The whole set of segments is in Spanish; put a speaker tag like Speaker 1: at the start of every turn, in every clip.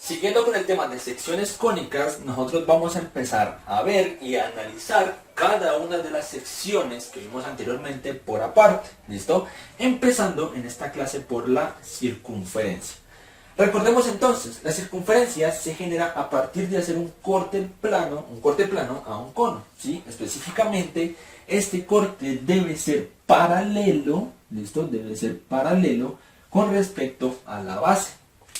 Speaker 1: Siguiendo con el tema de secciones cónicas, nosotros vamos a empezar a ver y a analizar cada una de las secciones que vimos anteriormente por aparte, ¿listo? Empezando en esta clase por la circunferencia. Recordemos entonces, la circunferencia se genera a partir de hacer un corte plano a un cono, ¿sí? Específicamente, este corte debe ser paralelo, ¿listo? Debe ser paralelo con respecto a la base,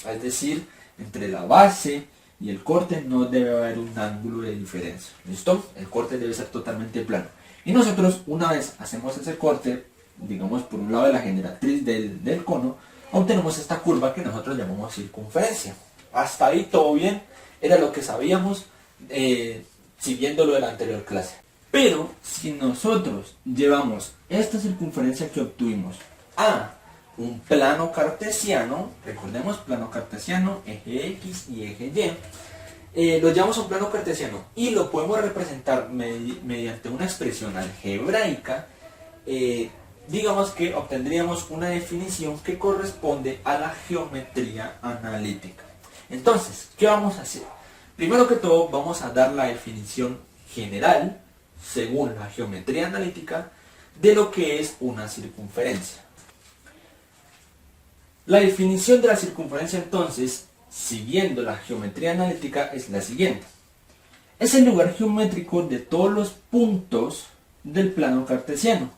Speaker 1: es decir, entre la base y el corte no debe haber un ángulo de diferencia, ¿listo? El corte debe ser totalmente plano. Y nosotros, una vez hacemos ese corte, digamos por un lado de la generatriz del cono, obtenemos esta curva que nosotros llamamos circunferencia. Hasta ahí todo bien, era lo que sabíamos siguiendo lo de la anterior clase. Pero si nosotros llevamos esta circunferencia que obtuvimos a un plano cartesiano, recordemos plano cartesiano, eje X y eje Y, lo llevamos a un plano cartesiano y lo podemos representar mediante una expresión algebraica, digamos que obtendríamos una definición que corresponde a la geometría analítica. Entonces, ¿qué vamos a hacer? Primero que todo, vamos a dar la definición general, según la geometría analítica, de lo que es una circunferencia. La definición de la circunferencia entonces, siguiendo la geometría analítica, es la siguiente. Es el lugar geométrico de todos los puntos del plano cartesiano,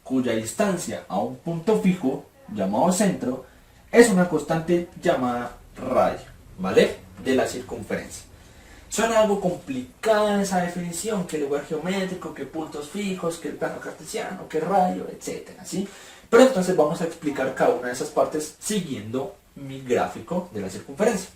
Speaker 1: cuya distancia a un punto fijo, llamado centro, es una constante llamada radio, ¿vale? De la circunferencia. Suena algo complicada esa definición, que lugar geométrico, que puntos fijos, que el plano cartesiano, que radio, etcétera, ¿sí? Pero entonces vamos a explicar cada una de esas partes siguiendo mi gráfico de la circunferencia.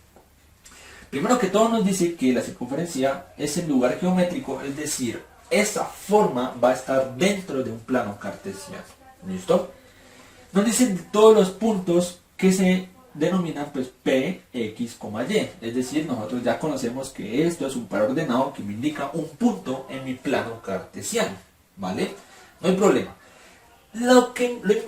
Speaker 1: Primero que todo nos dice que la circunferencia es el lugar geométrico, es decir, esa forma va a estar dentro de un plano cartesiano. ¿Listo? Nos dicen todos los puntos que se denominan pues P, X, Y. Es decir, nosotros ya conocemos que esto es un par ordenado que me indica un punto en mi plano cartesiano. ¿Vale? No hay problema. Lo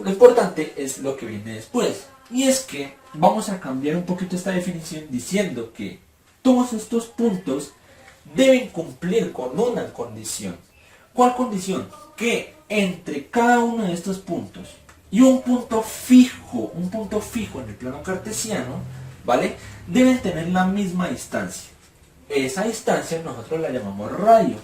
Speaker 1: importante es lo que viene después. Y es que vamos a cambiar un poquito esta definición diciendo que todos estos puntos deben cumplir con una condición. ¿Cuál condición? Que entre cada uno de estos puntos y un punto fijo en el plano cartesiano, ¿vale? Deben tener la misma distancia. Esa distancia nosotros la llamamos radio.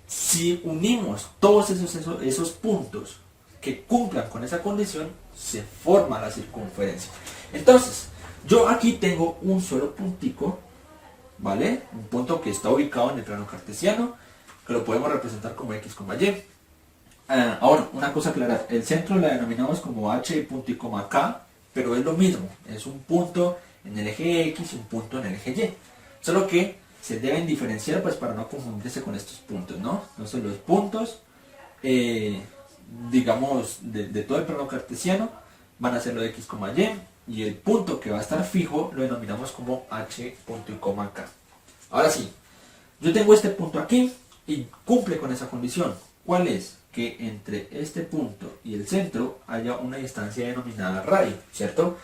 Speaker 1: Si unimos todos esos puntos que cumplan con esa condición, se forma la circunferencia. Entonces, yo aquí tengo un solo puntico, ¿vale? Un punto que está ubicado en el plano cartesiano, que lo podemos representar como X, Y. Ahora, una cosa clara, el centro la denominamos como H y punto y coma K, pero es lo mismo, es un punto en el eje X y un punto en el eje Y. Solo que se deben diferenciar pues para no confundirse con estos puntos, ¿no? Entonces los puntos, digamos, de todo el plano cartesiano van a ser lo de X, Y el punto que va a estar fijo lo denominamos como H, punto y coma K. Ahora sí, yo tengo este punto aquí y cumple con esa condición. ¿Cuál es? Que entre este punto y el centro haya una distancia denominada radio, ¿cierto?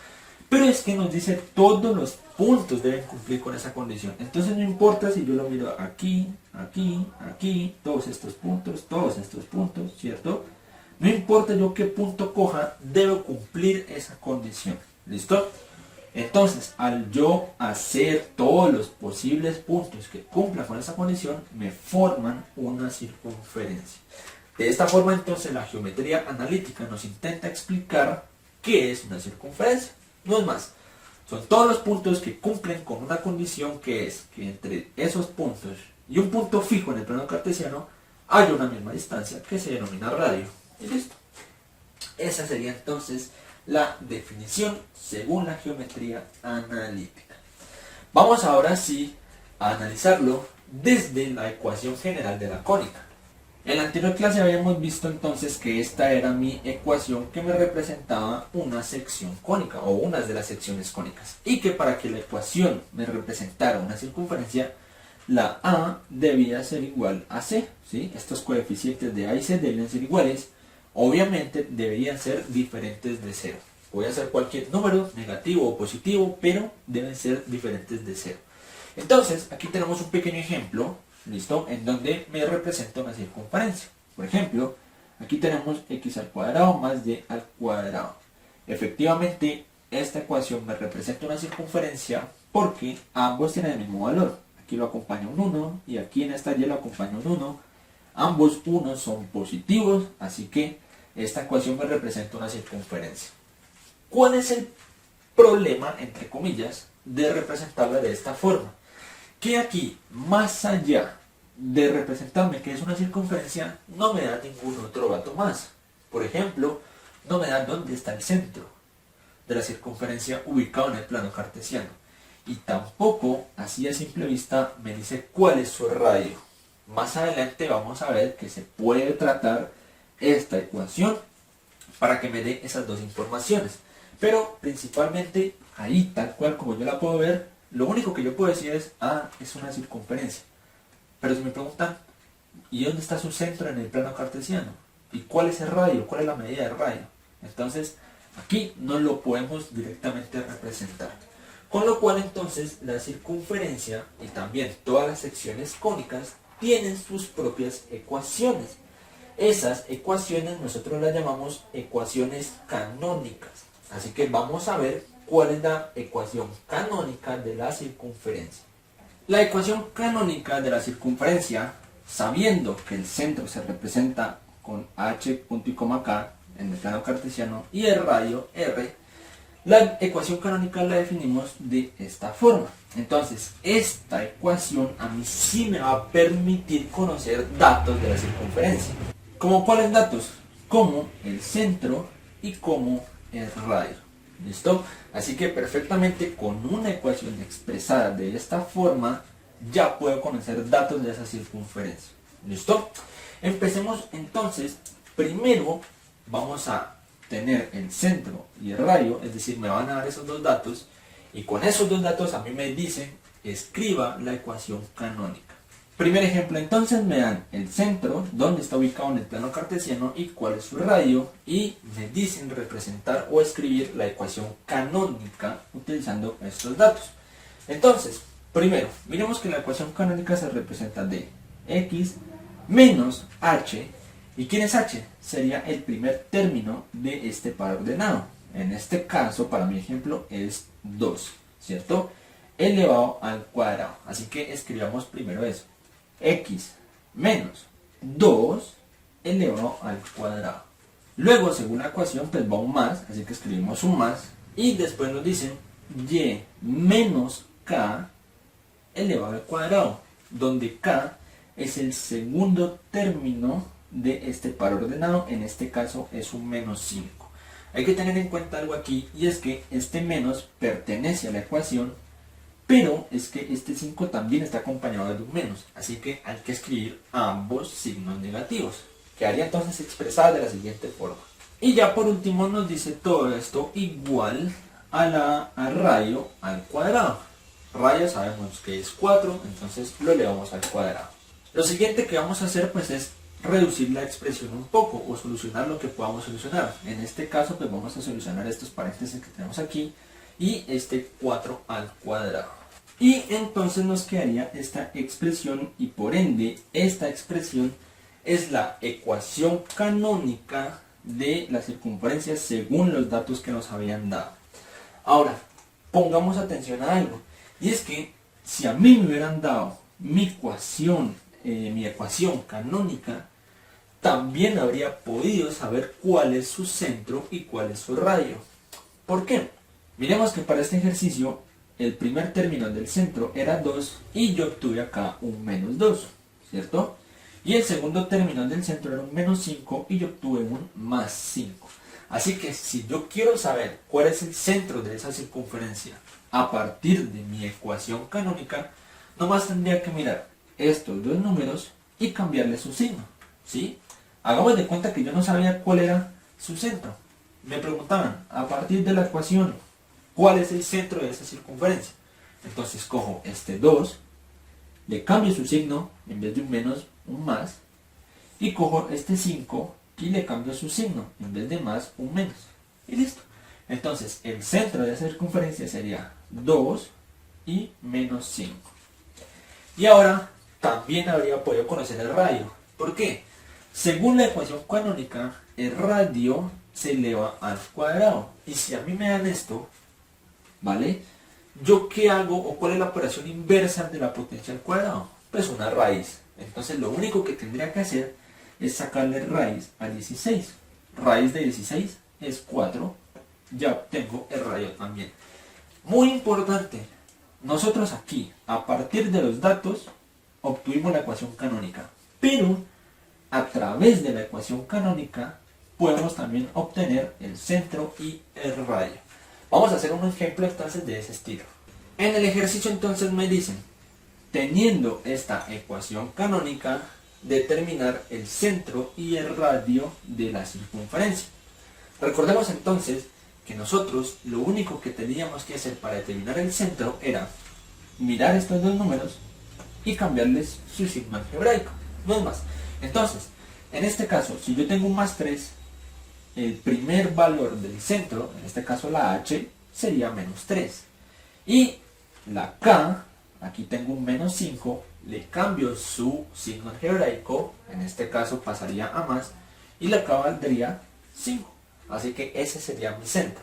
Speaker 1: Pero es que nos dice todos los puntos deben cumplir con esa condición. Entonces no importa si yo lo miro aquí, aquí, aquí, todos estos puntos, ¿cierto? No importa yo qué punto coja, debo cumplir esa condición. ¿Listo? Entonces, al yo hacer todos los posibles puntos que cumplan con esa condición, me forman una circunferencia. De esta forma, entonces, la geometría analítica nos intenta explicar qué es una circunferencia. No es más, son todos los puntos que cumplen con una condición que es que entre esos puntos y un punto fijo en el plano cartesiano hay una misma distancia que se denomina radio. Y listo. Esa sería entonces la definición según la geometría analítica. Vamos ahora sí a analizarlo desde la ecuación general de la cónica. En la anterior clase habíamos visto entonces que esta era mi ecuación que me representaba una sección cónica o unas de las secciones cónicas, y que para que la ecuación me representara una circunferencia, la A debía ser igual a C, ¿sí? Estos coeficientes de A y C deben ser iguales, obviamente deberían ser diferentes de 0. Puede ser cualquier número, negativo o positivo, pero deben ser diferentes de 0. Entonces, aquí tenemos un pequeño ejemplo, ¿listo? En donde me representa una circunferencia. Por ejemplo, aquí tenemos x al cuadrado más y al cuadrado. Efectivamente, esta ecuación me representa una circunferencia porque ambos tienen el mismo valor. Aquí lo acompaña un 1 y aquí en esta y lo acompaña un 1. Ambos 1 son positivos, así que esta ecuación me representa una circunferencia. ¿Cuál es el problema, entre comillas, de representarla de esta forma? Que aquí, más allá de representarme que es una circunferencia, no me da ningún otro dato más. Por ejemplo, no me da dónde está el centro de la circunferencia ubicado en el plano cartesiano. Y tampoco, así a simple vista, me dice cuál es su radio. Más adelante vamos a ver que se puede tratar esta ecuación para que me dé esas dos informaciones. Pero principalmente ahí, tal cual como yo la puedo ver, lo único que yo puedo decir es, es una circunferencia. Pero si me preguntan, ¿y dónde está su centro en el plano cartesiano? ¿Y cuál es el radio? ¿Cuál es la medida del radio? Entonces, aquí no lo podemos directamente representar. Con lo cual entonces la circunferencia y también todas las secciones cónicas tienen sus propias ecuaciones. Esas ecuaciones nosotros las llamamos ecuaciones canónicas. Así que vamos a ver cuál es la ecuación canónica de la circunferencia. La ecuación canónica de la circunferencia, sabiendo que el centro se representa con h punto y coma k en el plano cartesiano y el radio r, la ecuación canónica la definimos de esta forma. Entonces, esta ecuación a mí sí me va a permitir conocer datos de la circunferencia. ¿Como cuáles datos? Como el centro y como el radio. ¿Listo? Así que perfectamente con una ecuación expresada de esta forma ya puedo conocer datos de esa circunferencia. ¿Listo? Empecemos entonces. Primero vamos a tener el centro y el radio, es decir, me van a dar esos dos datos y con esos dos datos a mí me dicen escriba la ecuación canónica. Primer ejemplo, entonces me dan el centro, dónde está ubicado en el plano cartesiano y cuál es su radio, y me dicen representar o escribir la ecuación canónica utilizando estos datos. Entonces, primero, miremos que la ecuación canónica se representa de x menos h. ¿Y quién es h? Sería el primer término de este par ordenado. En este caso, para mi ejemplo, es 2, ¿cierto? Elevado al cuadrado. Así que escribamos primero eso. X menos 2 elevado al cuadrado. Luego, según la ecuación, pues va un más, así que escribimos un más. Y después nos dicen y menos k elevado al cuadrado, donde k es el segundo término de este par ordenado, en este caso es un menos 5. Hay que tener en cuenta algo aquí, y es que este menos pertenece a la ecuación, pero es que este 5 también está acompañado de un menos, así que hay que escribir ambos signos negativos. Quedaría entonces expresada de la siguiente forma. Y ya por último nos dice todo esto igual a radio al cuadrado. Radio sabemos que es 4, entonces lo elevamos al cuadrado. Lo siguiente que vamos a hacer pues es reducir la expresión un poco o solucionar lo que podamos solucionar. En este caso pues vamos a solucionar estos paréntesis que tenemos aquí y este 4 al cuadrado. Y entonces nos quedaría esta expresión y por ende esta expresión es la ecuación canónica de la circunferencia según los datos que nos habían dado. Ahora, pongamos atención a algo, y es que si a mí me hubieran dado mi ecuación canónica, también habría podido saber cuál es su centro y cuál es su radio. ¿Por qué? Miremos que para este ejercicio el primer término del centro era 2 y yo obtuve acá un menos 2, ¿cierto? Y el segundo término del centro era un menos 5 y yo obtuve un más 5. Así que si yo quiero saber cuál es el centro de esa circunferencia a partir de mi ecuación canónica, nomás tendría que mirar estos dos números y cambiarle su signo, ¿sí? Hagamos de cuenta que yo no sabía cuál era su centro. Me preguntaban, a partir de la ecuación, ¿cuál es el centro de esa circunferencia? Entonces cojo este 2, le cambio su signo, en vez de un menos, un más, y cojo este 5 y le cambio su signo, en vez de más, un menos. Y listo. Entonces el centro de esa circunferencia sería 2 y menos 5. Y ahora también habría podido conocer el radio. ¿Por qué? Según la ecuación canónica, el radio se eleva al cuadrado. Y si a mí me dan esto, ¿vale? ¿Yo qué hago o cuál es la operación inversa de la potencia al cuadrado? Pues una raíz. Entonces lo único que tendría que hacer es sacarle raíz a 16. Raíz de 16 es 4. Ya obtengo el radio también. Muy importante. Nosotros aquí, a partir de los datos, obtuvimos la ecuación canónica. Pero a través de la ecuación canónica podemos también obtener el centro y el radio. Vamos a hacer un ejemplo entonces de ese estilo. En el ejercicio entonces me dicen, teniendo esta ecuación canónica, determinar el centro y el radio de la circunferencia. Recordemos entonces que nosotros lo único que teníamos que hacer para determinar el centro era mirar estos dos números y cambiarles su signo algebraico, no es más. Entonces, en este caso, si yo tengo un más 3, el primer valor del centro, en este caso la h, sería menos 3. Y la k, aquí tengo un menos 5, le cambio su signo algebraico, en este caso pasaría a más, y la k valdría 5. Así que ese sería mi centro.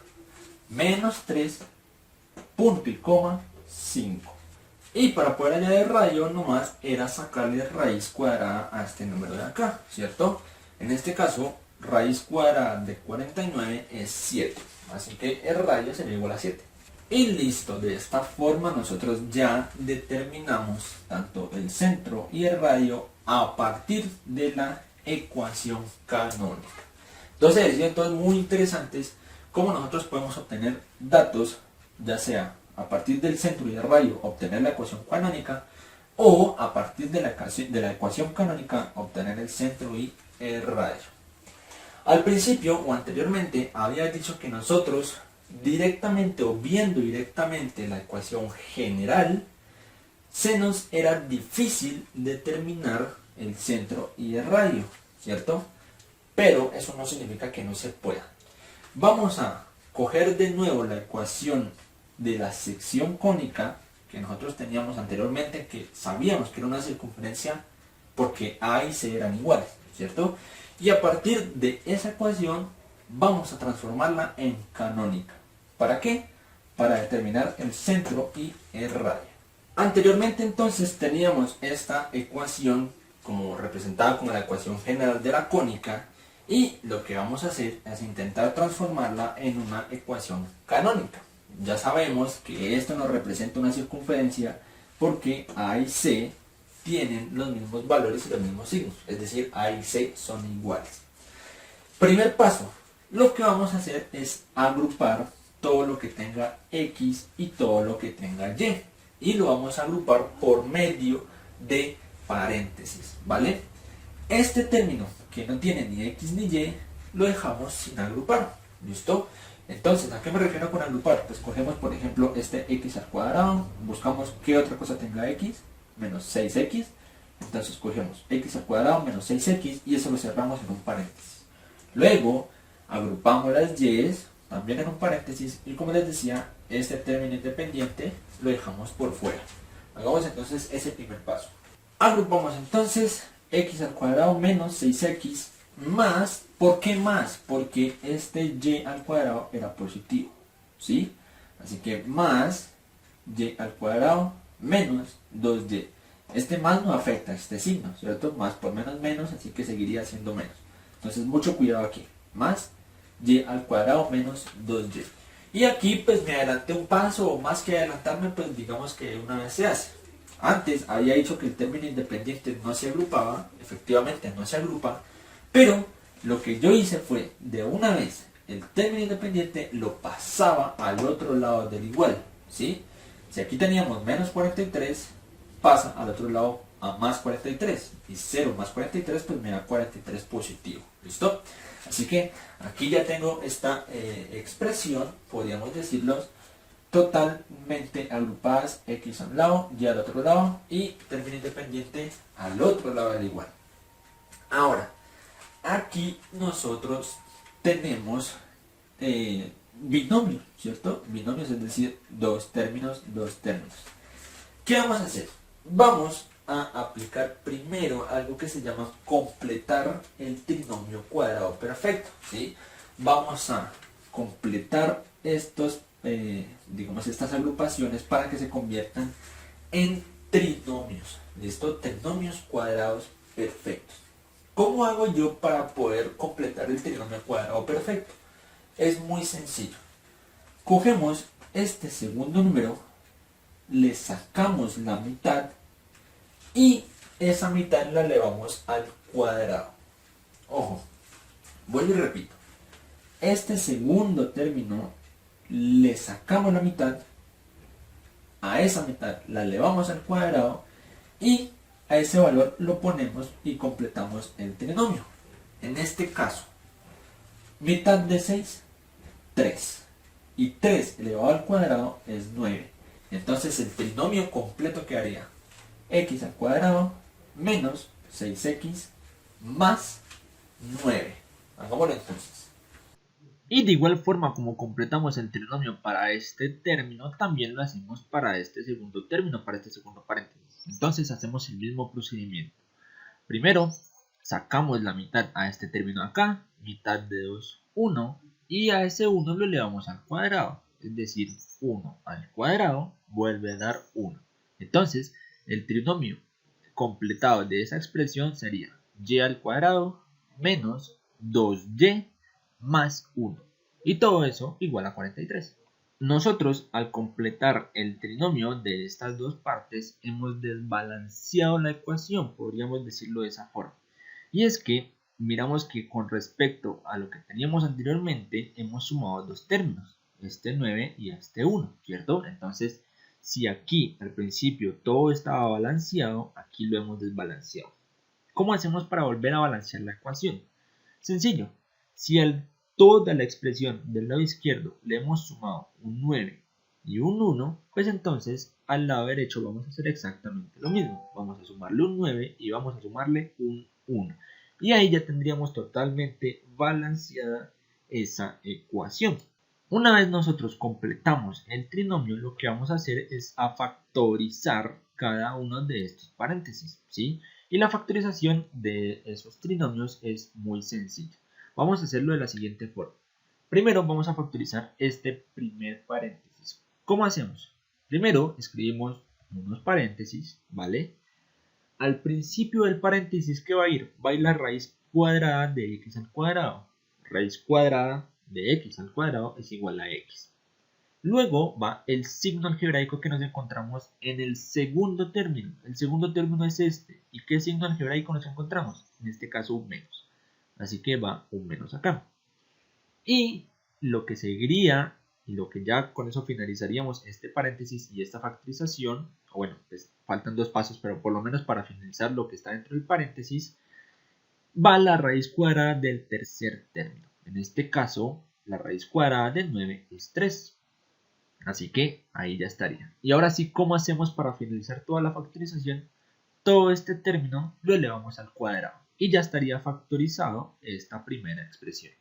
Speaker 1: Menos 3, punto y coma, 5. Y para poder añadir radio nomás era sacarle raíz cuadrada a este número de acá, ¿cierto? En este caso, raíz cuadrada de 49 es 7. Así que el radio sería igual a 7. Y listo, de esta forma nosotros ya determinamos tanto el centro y el radio a partir de la ecuación canónica. Entonces es muy interesantes cómo nosotros podemos obtener datos, ya sea a partir del centro y del radio obtener la ecuación canónica, o a partir de la ecuación canónica obtener el centro y el radio. Al principio o anteriormente había dicho que nosotros directamente o viendo directamente la ecuación general, se nos era difícil determinar el centro y el radio, ¿cierto? Pero eso no significa que no se pueda. Vamos a coger de nuevo la ecuación de la sección cónica que nosotros teníamos anteriormente, que sabíamos que era una circunferencia porque A y C eran iguales, ¿cierto? Y a partir de esa ecuación vamos a transformarla en canónica. ¿Para qué? Para determinar el centro y el radio. Anteriormente entonces teníamos esta ecuación como representada como la ecuación general de la cónica, y lo que vamos a hacer es intentar transformarla en una ecuación canónica. Ya sabemos que esto nos representa una circunferencia porque A y C tienen los mismos valores y los mismos signos, es decir, A y C son iguales. Primer paso, lo que vamos a hacer es agrupar todo lo que tenga X y todo lo que tenga Y, y lo vamos a agrupar por medio de paréntesis, ¿vale? Este término que no tiene ni X ni Y lo dejamos sin agrupar, ¿listo? Entonces, ¿a qué me refiero con agrupar? Pues cogemos por ejemplo este X al cuadrado, buscamos qué otra cosa tenga X, menos 6X, entonces cogemos X al cuadrado menos 6X y eso lo cerramos en un paréntesis. Luego, agrupamos las Y's también en un paréntesis y como les decía, este término independiente lo dejamos por fuera. Hagamos entonces ese primer paso. Agrupamos entonces X al cuadrado menos 6X más, ¿por qué más? Porque este Y al cuadrado era positivo, ¿sí? Así que más Y al cuadrado menos 2Y. Este más no afecta a este signo, ¿cierto? Más por menos menos, así que seguiría siendo menos. Entonces mucho cuidado aquí. Más Y al cuadrado menos 2Y. Y aquí pues me adelanté un paso, o más que adelantarme, pues digamos que una vez se hace. Antes había dicho que el término independiente no se agrupaba, efectivamente no se agrupa, pero lo que yo hice fue, de una vez, el término independiente lo pasaba al otro lado del igual, ¿sí? Si aquí teníamos menos 43, pasa al otro lado a más 43, y 0 más 43 pues me da 43 positivo, ¿listo? Así que aquí ya tengo esta expresión, podríamos decirlo, totalmente agrupadas, X a un lado, Y al otro lado, y término independiente al otro lado del igual. Ahora, aquí nosotros tenemos binomio, ¿cierto? Binomios, es decir, dos términos, dos términos. ¿Qué vamos a hacer? Vamos a aplicar primero algo que se llama completar el trinomio cuadrado perfecto, ¿sí? Vamos a completar estos, digamos, estas agrupaciones para que se conviertan en trinomios, ¿listo? Trinomios cuadrados perfectos. ¿Cómo hago yo para poder completar el trinomio cuadrado perfecto? Es muy sencillo. Cogemos este segundo número, le sacamos la mitad y esa mitad la elevamos al cuadrado. Ojo, vuelvo y repito. Este segundo término le sacamos la mitad, a esa mitad la elevamos al cuadrado y a ese valor lo ponemos y completamos el trinomio. En este caso, mitad de 6, 3. Y 3 elevado al cuadrado es 9. Entonces el trinomio completo quedaría x al cuadrado menos 6x más 9. Hagámoslo entonces.
Speaker 2: Y de igual forma como completamos el trinomio para este término, también lo hacemos para este segundo término, para este segundo paréntesis. Entonces hacemos el mismo procedimiento. Primero, sacamos la mitad a este término acá, mitad de 2, 1, y a ese 1 lo elevamos al cuadrado. Es decir, 1 al cuadrado vuelve a dar 1. Entonces, el trinomio completado de esa expresión sería y al cuadrado menos 2y más 1. Y todo eso igual a 43. Nosotros, al completar el trinomio de estas dos partes, hemos desbalanceado la ecuación, podríamos decirlo de esa forma. Y es que miramos que con respecto a lo que teníamos anteriormente, hemos sumado dos términos, este 9 y este 1, ¿cierto? Entonces, si aquí al principio todo estaba balanceado, aquí lo hemos desbalanceado. ¿Cómo hacemos para volver a balancear la ecuación? Sencillo, si toda la expresión del lado izquierdo le hemos sumado un 9 y un 1, pues entonces al lado derecho vamos a hacer exactamente lo mismo. Vamos a sumarle un 9 y vamos a sumarle un 1. Y ahí ya tendríamos totalmente balanceada esa ecuación. Una vez nosotros completamos el trinomio, lo que vamos a hacer es a factorizar cada uno de estos paréntesis, ¿sí? Y la factorización de esos trinomios es muy sencilla. Vamos a hacerlo de la siguiente forma. Primero vamos a factorizar este primer paréntesis. ¿Cómo hacemos? Primero escribimos unos paréntesis, ¿vale? Al principio del paréntesis, ¿qué va a ir? Va a ir la raíz cuadrada de x al cuadrado. Raíz cuadrada de x al cuadrado es igual a x. Luego va el signo algebraico que nos encontramos en el segundo término. El segundo término es este. ¿Y qué signo algebraico nos encontramos? En este caso un menos. Así que va un menos acá. Y lo que seguiría, y lo que ya con eso finalizaríamos este paréntesis y esta factorización, bueno, pues faltan dos pasos, pero por lo menos para finalizar lo que está dentro del paréntesis, va la raíz cuadrada del tercer término. En este caso, la raíz cuadrada de 9 es 3. Así que ahí ya estaría. Y ahora sí, ¿cómo hacemos para finalizar toda la factorización? Todo este término lo elevamos al cuadrado y ya estaría factorizado esta primera expresión.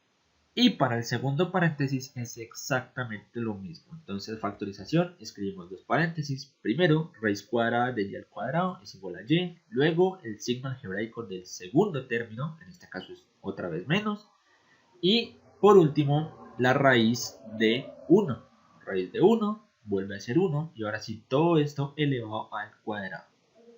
Speaker 2: Y para el segundo paréntesis es exactamente lo mismo. Entonces, factorización, escribimos dos paréntesis. Primero, raíz cuadrada de y al cuadrado es igual a y. Luego, el signo algebraico del segundo término, en este caso es otra vez menos. Y por último, la raíz de 1. Raíz de 1 vuelve a ser 1 y ahora sí todo esto elevado al cuadrado.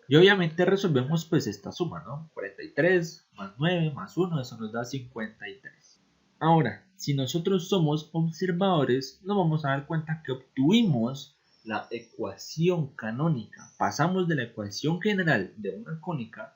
Speaker 2: Y obviamente resolvemos pues esta suma, ¿no? 43 más 9 más 1, eso nos da 53. Ahora, si nosotros somos observadores, nos vamos a dar cuenta que obtuvimos la ecuación canónica. Pasamos de la ecuación general de una cónica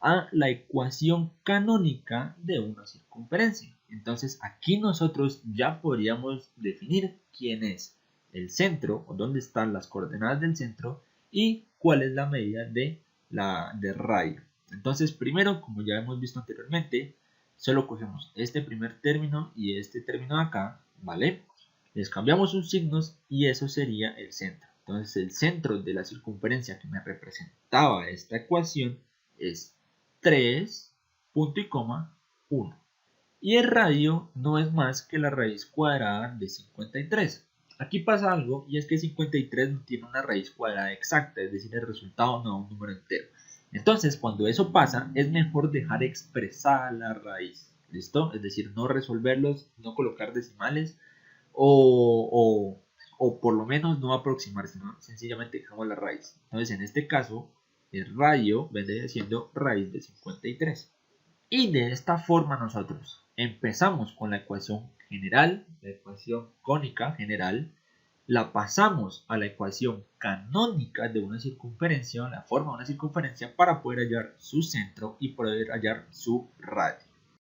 Speaker 2: a la ecuación canónica de una circunferencia. Entonces aquí nosotros ya podríamos definir quién es el centro o dónde están las coordenadas del centro y cuál es la medida de radio. Entonces primero, como ya hemos visto anteriormente, solo cogemos este primer término y este término de acá, ¿vale? Les cambiamos sus signos y eso sería el centro. Entonces el centro de la circunferencia que me representaba esta ecuación es 3, punto y coma, 1. Y el radio no es más que la raíz cuadrada de 53. Aquí pasa algo, y es que 53 no tiene una raíz cuadrada exacta, es decir, el resultado no es un número entero. Entonces, cuando eso pasa, es mejor dejar expresada la raíz. ¿Listo? Es decir, no resolverlos, no colocar decimales o por lo menos no aproximarse, sino sencillamente dejamos la raíz. Entonces, en este caso, el radio vendría siendo raíz de 53. Y de esta forma nosotros empezamos con la ecuación general, la ecuación cónica general, la pasamos a la ecuación canónica de una circunferencia, la forma de una circunferencia, para poder hallar su centro y poder hallar su radio.